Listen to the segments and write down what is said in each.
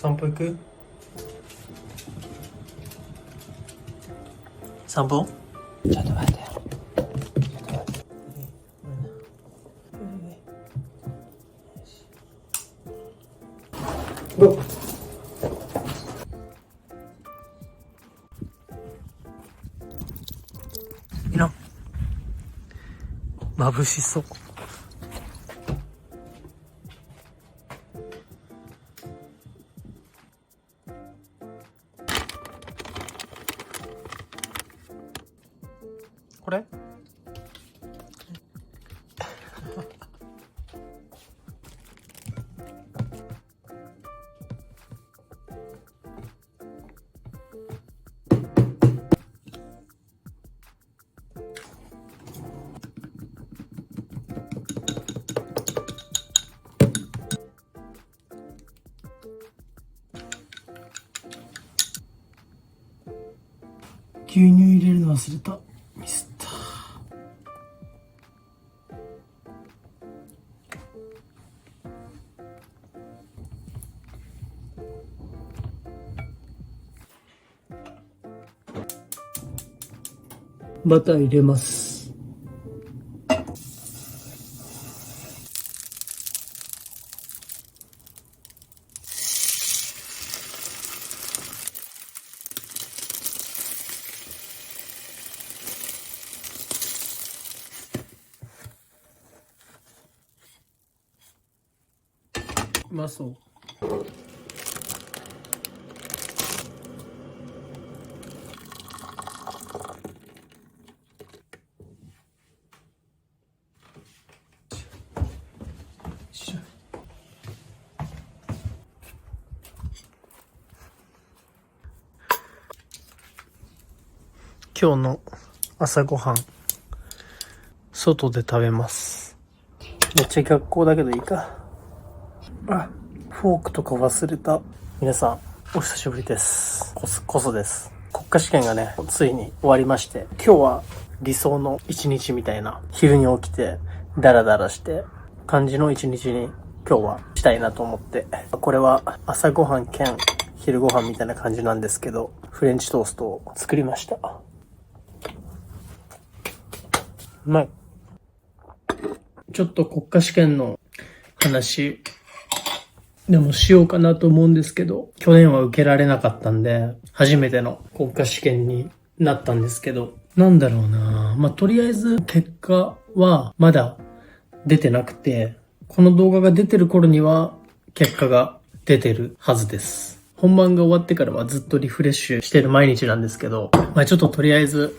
散歩行く？散歩？ちょっと待ってよ。いらん。眩しそう。これ？牛乳入れるの忘れた。ミスった。バター入れます。うまそう。今日の朝ごはん、外で食べます。めっちゃ学校だけどいいか。あ、フォークとか忘れた。皆さん、お久しぶりです。こそです。国家試験がね、ついに終わりまして、今日は理想の一日みたいな、昼に起きて、ダラダラして、感じの一日に今日はしたいなと思って、これは朝ごはん兼昼ごはんみたいな感じなんですけど、フレンチトーストを作りました。うまい。ちょっと国家試験の話でもしようかなと思うんですけど、去年は受けられなかったんで、初めての国家試験になったんですけど、なんだろうな。とりあえず結果はまだ出てなくて、この動画が出てる頃には結果が出てるはずです。本番が終わってからはずっとリフレッシュしてる毎日なんですけど、ちょっととりあえず、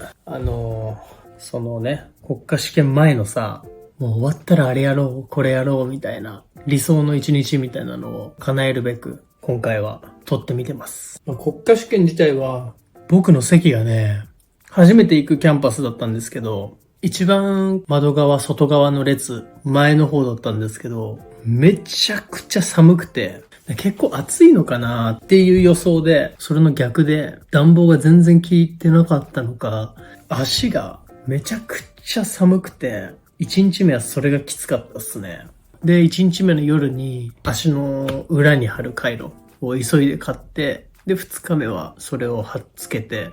そのね、国家試験前のさ、もう終わったらあれやろう、これやろうみたいな、理想の一日みたいなのを叶えるべく、今回は撮ってみてます。国家試験自体は、僕の席がね、初めて行くキャンパスだったんですけど、一番窓側、外側の列、前の方だったんですけど、めちゃくちゃ寒くて、結構暑いのかなっていう予想で、それの逆で、暖房が全然効いてなかったのか、足がめちゃくちゃ寒くて、1日目はそれがきつかったっすね。で、1日目の夜に足の裏に貼るカイロを急いで買って、で、2日目はそれを貼っつけて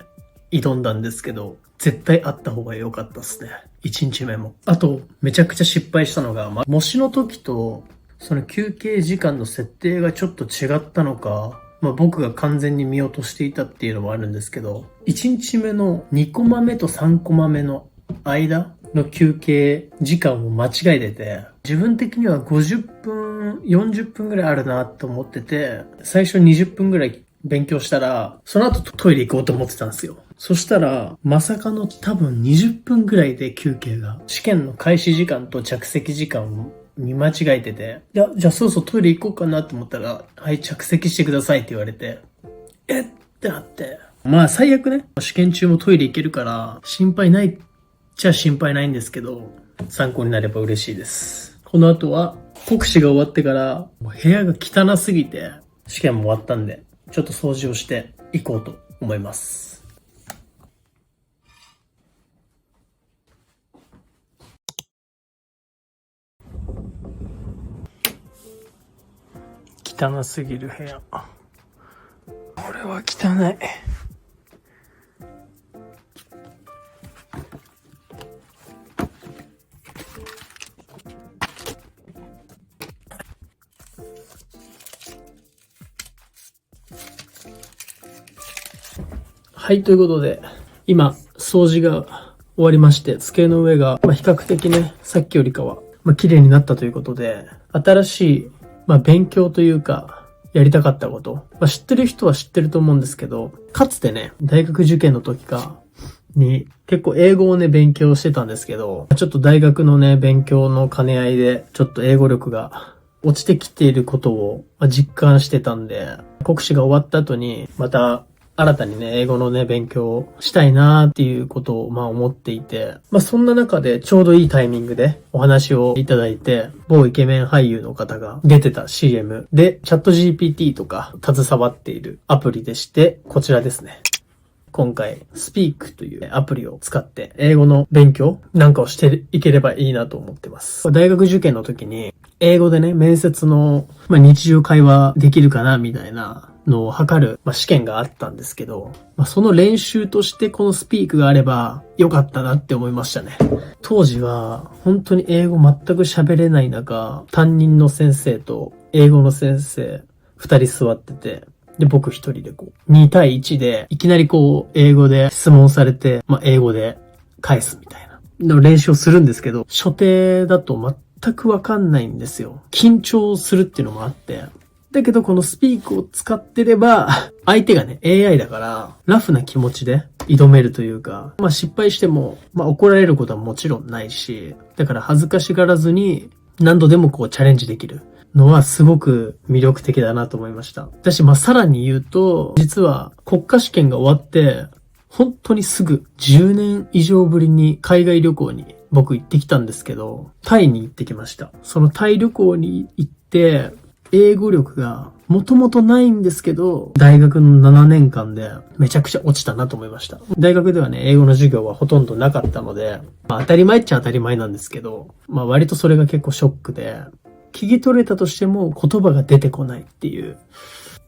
挑んだんですけど、絶対あった方が良かったっすね。1日目も。あと、めちゃくちゃ失敗したのが、模試の時と、その休憩時間の設定がちょっと違ったのか、僕が完全に見落としていたっていうのもあるんですけど、1日目の2コマ目と3コマ目の間の休憩時間を間違えてて、自分的には50分、40分ぐらいあるなと思ってて、最初20分ぐらい勉強したら、その後トイレ行こうと思ってたんですよ。そしたら、まさかの多分20分ぐらいで休憩が、試験の開始時間と着席時間を見間違えてて、じゃあそうそうトイレ行こうかなと思ったら、はい、着席してくださいって言われて、ってなって。最悪ね、試験中もトイレ行けるから、心配ないっちゃ心配ないんですけど、参考になれば嬉しいです。この後は、国試が終わってから、部屋が汚すぎて、試験も終わったんで、ちょっと掃除をしていこうと思います。汚すぎる部屋。これは汚い。はい、ということで、今、掃除が終わりまして、机の上が、比較的ね、さっきよりかは、綺麗になったということで、新しい、勉強というか、やりたかったこと。知ってる人は知ってると思うんですけど、かつてね、大学受験の時に、結構英語をね、勉強してたんですけど、ちょっと大学のね、勉強の兼ね合いで、ちょっと英語力が落ちてきていることを実感してたんで、国試が終わった後に、また、新たにね、英語のね、勉強をしたいなーっていうことを思っていて、そんな中でちょうどいいタイミングでお話をいただいて、某イケメン俳優の方が出てた CM で、チャット GPT とか携わっているアプリでして、こちらですね。今回、Speak というアプリを使って英語の勉強なんかをしていければいいなと思ってます。大学受験の時に、英語でね、面接の、日常会話できるかなみたいなのを測る、試験があったんですけど、その練習としてこのスピークがあればよかったなって思いましたね。当時は本当に英語全く喋れない中、担任の先生と英語の先生2人座ってて、で、僕一人で2対1で、いきなり英語で質問されて、英語で返すみたいなの練習をするんですけど、初手だと全くわかんないんですよ。緊張するっていうのもあって。だけどこのスピークを使ってれば、相手がね、AI だから、ラフな気持ちで挑めるというか、失敗しても、怒られることはもちろんないし、だから恥ずかしがらずに、何度でもチャレンジできるのはすごく魅力的だなと思いました。私、さらに言うと、実は国家試験が終わって、本当にすぐ10年以上ぶりに海外旅行に僕行ってきたんですけど、タイに行ってきました。そのタイ旅行に行って、英語力がもともとないんですけど、大学の7年間でめちゃくちゃ落ちたなと思いました。大学ではね、英語の授業はほとんどなかったので、当たり前っちゃ当たり前なんですけど、割とそれが結構ショックで、聞き取れたとしても言葉が出てこないっていう、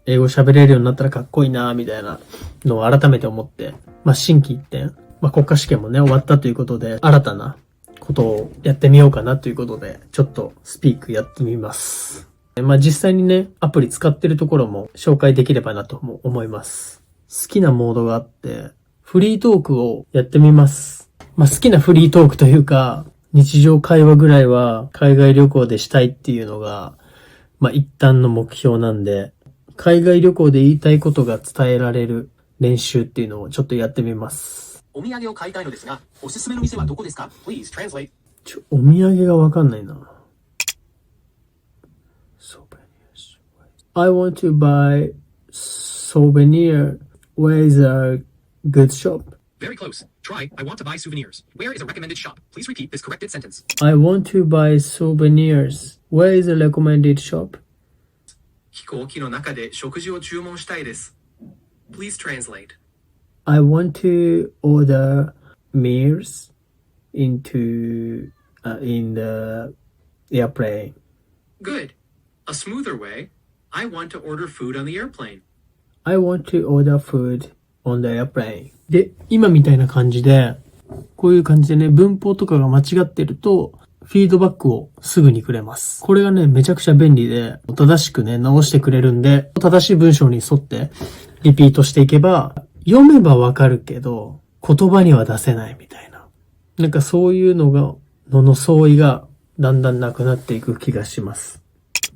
英語喋れるようになったらかっこいいなみたいなのを改めて思って、心機一転、国家試験もね、終わったということで、新たなことをやってみようかなということで、ちょっとスピークやってみます。実際にね、アプリ使ってるところも紹介できればなとも思います。好きなモードがあって、フリートークをやってみます。好きなフリートークというか、日常会話ぐらいは海外旅行でしたいっていうのが、一旦の目標なんで、海外旅行で言いたいことが伝えられる練習っていうのをちょっとやってみます。お土産を買いたいのですが、おすすめの店はどこですか？ Please translate. お土産がわかんないな。I want to buy souvenir. Where is a good shop? Very close. Try, I want to buy souvenirs. Where is a recommended shop? Please repeat this corrected sentence. I want to buy souvenirs. Where is a recommended shop? 飛行機の中で食事を注文したいです。Please translate. I want to order meals in the airplane. Good. A smoother way. I want to order food on the airplane. I want to order food on the airplane. で、今みたいな感じで、こういう感じでね、文法とかが間違ってると、フィードバックをすぐにくれます。これがね、めちゃくちゃ便利で、正しくね、直してくれるんで、正しい文章に沿って、リピートしていけば、読めばわかるけど、言葉には出せないみたいな。なんかそういうのの相違が、だんだんなくなっていく気がします。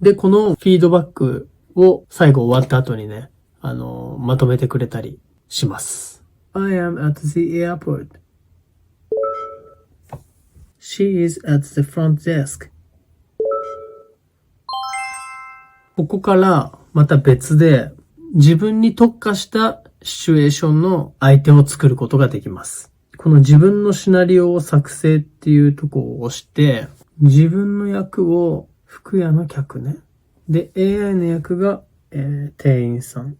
で、このフィードバックを最後終わった後にね、まとめてくれたりします。I am at the airport. She is at the front desk. ここからまた別で自分に特化したシチュエーションの相手を作ることができます。この自分のシナリオを作成っていうところを押して、自分の役を服屋の客ね。で、AI の役が、店員さん。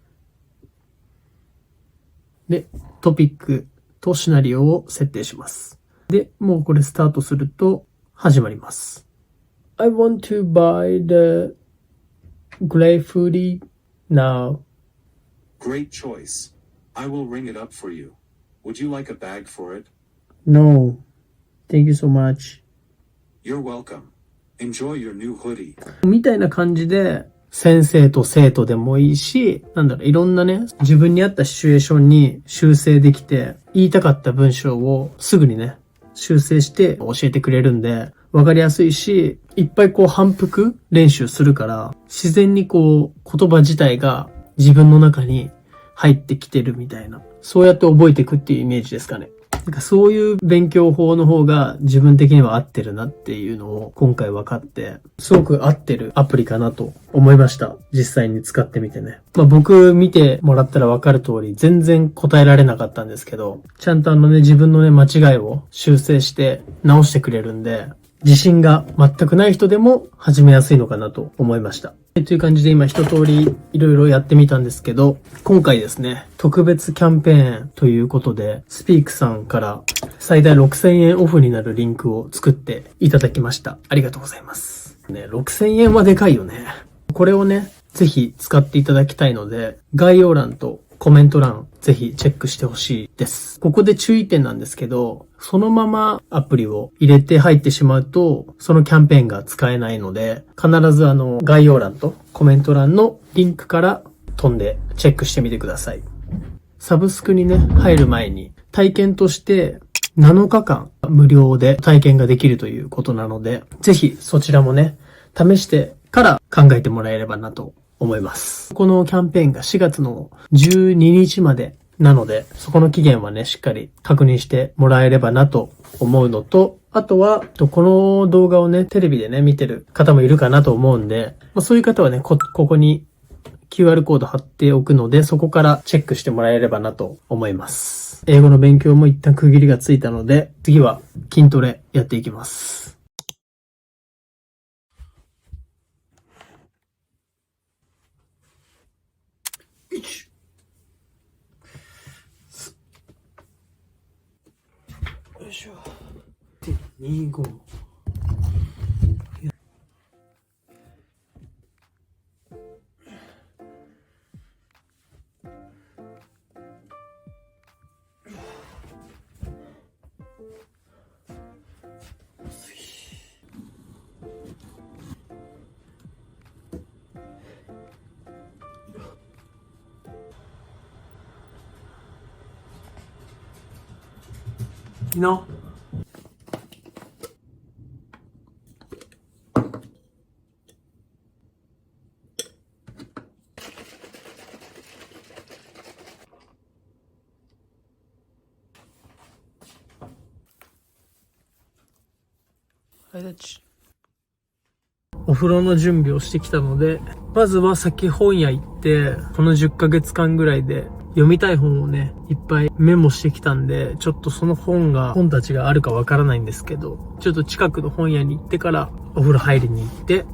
で、トピックとシナリオを設定します。で、もうこれスタートすると始まります。I want to buy the gray hoodie now. Great choice. I will ring it up for you. Would you like a bag for it? No. Thank you so much. You're welcome. Enjoy your new hoodie. みたいな感じで、先生と生徒でもいいし、いろんなね、自分に合ったシチュエーションに修正できて、言いたかった文章をすぐにね、修正して教えてくれるんで、わかりやすいし、いっぱい反復練習するから、自然に言葉自体が自分の中に入ってきてるみたいな。そうやって覚えていくっていうイメージですかね。そういう勉強法の方が自分的には合ってるなっていうのを今回分かって、すごく合ってるアプリかなと思いました。実際に使ってみてね。僕見てもらったら分かる通り全然答えられなかったんですけど、ちゃんと自分のね、間違いを修正して直してくれるんで、自信が全くない人でも始めやすいのかなと思いました。という感じで今一通りいろいろやってみたんですけど、今回ですね、特別キャンペーンということで、スピークさんから最大6000円オフになるリンクを作っていただきました。ありがとうございます。ね、6000円はでかいよね。これをね、ぜひ使っていただきたいので、概要欄とコメント欄ぜひチェックしてほしいです。ここで注意点なんですけど、そのままアプリを入れて入ってしまうと、そのキャンペーンが使えないので、必ず概要欄とコメント欄のリンクから飛んでチェックしてみてください。サブスクにね、入る前に体験として7日間無料で体験ができるということなので、ぜひそちらもね、試してから考えてもらえればなと思います。このキャンペーンが4月の12日までなので、そこの期限はね、しっかり確認してもらえればなと思うのと、あとは、この動画をね、テレビでね、見てる方もいるかなと思うんで、そういう方はね、ここに QR コード貼っておくので、そこからチェックしてもらえればなと思います。英語の勉強も一旦区切りがついたので、次は筋トレやっていきます。よいしょ。25。いいな。お風呂の準備をしてきたので、まずは先本屋行って、この10ヶ月間ぐらいで読みたい本をね、いっぱいメモしてきたんで、ちょっとその本たちがあるかわからないんですけど、ちょっと近くの本屋に行ってからお風呂入りに行って、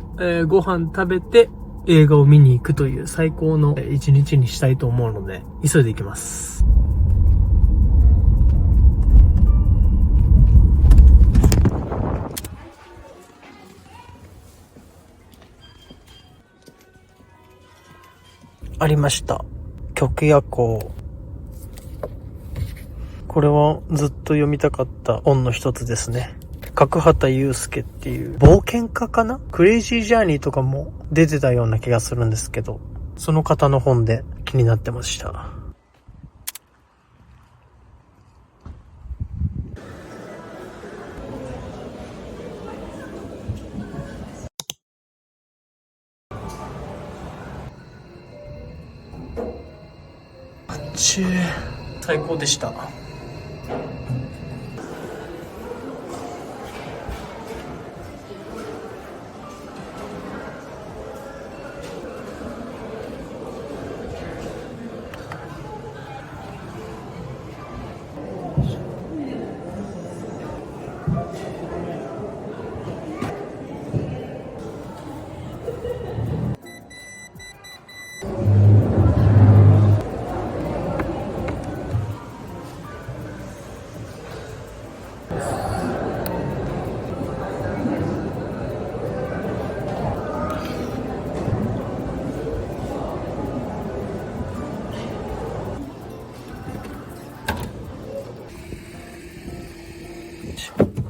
ご飯食べて映画を見に行くという最高の一日にしたいと思うので、急いで行きます。ありました。極夜行。これはずっと読みたかった本の一つですね。角畑祐介っていう冒険家かな？クレイジージャーニーとかも出てたような気がするんですけど、その方の本で気になってました。最高でした。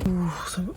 寒い。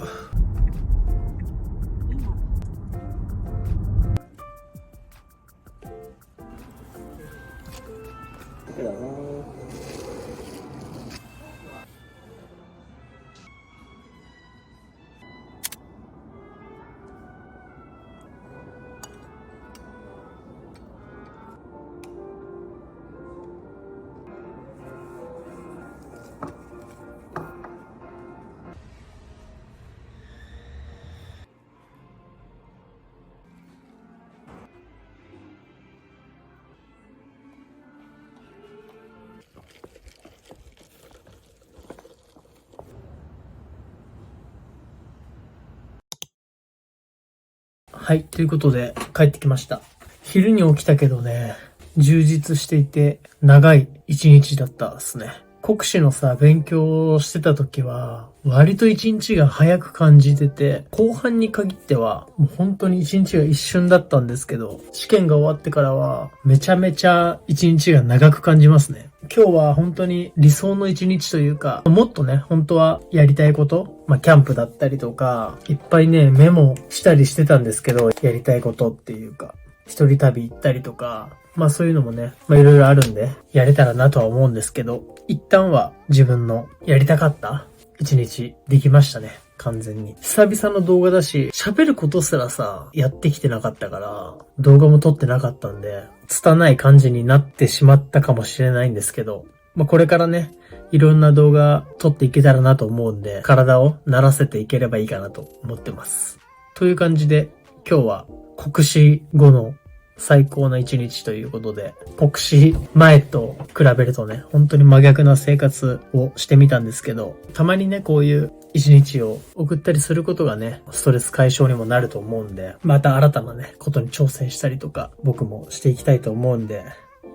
はい。ということで、帰ってきました。昼に起きたけどね、充実していて、長い一日だったですね。国試のさ、勉強をしてた時は、割と一日が早く感じてて、後半に限っては、もう本当に一日が一瞬だったんですけど、試験が終わってからは、めちゃめちゃ一日が長く感じますね。今日は本当に理想の一日というか、もっとね、本当はやりたいこと、キャンプだったりとか、いっぱいね、メモしたりしてたんですけど、やりたいことっていうか、一人旅行ったりとか、そういうのもね、いろいろあるんで、やれたらなとは思うんですけど、一旦は自分のやりたかった一日できましたね。完全に。久々の動画だし、喋ることすらさ、やってきてなかったから、動画も撮ってなかったんで、拙い感じになってしまったかもしれないんですけど、これからね、いろんな動画撮っていけたらなと思うんで、体を慣らせていければいいかなと思ってます。という感じで、今日は国試後の最高な一日ということで、国試前と比べるとね、本当に真逆な生活をしてみたんですけど、たまにね、こういう一日を送ったりすることがね、ストレス解消にもなると思うんで、また新たなね、ことに挑戦したりとか、僕もしていきたいと思うんで、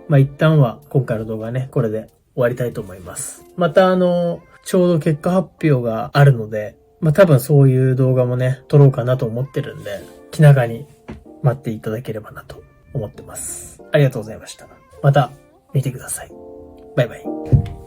一旦は今回の動画ね、これで終わりたいと思います。またちょうど結果発表があるので、多分そういう動画もね、撮ろうかなと思ってるんで、気長に待っていただければなと思ってます。ありがとうございました。また見てください。バイバイ。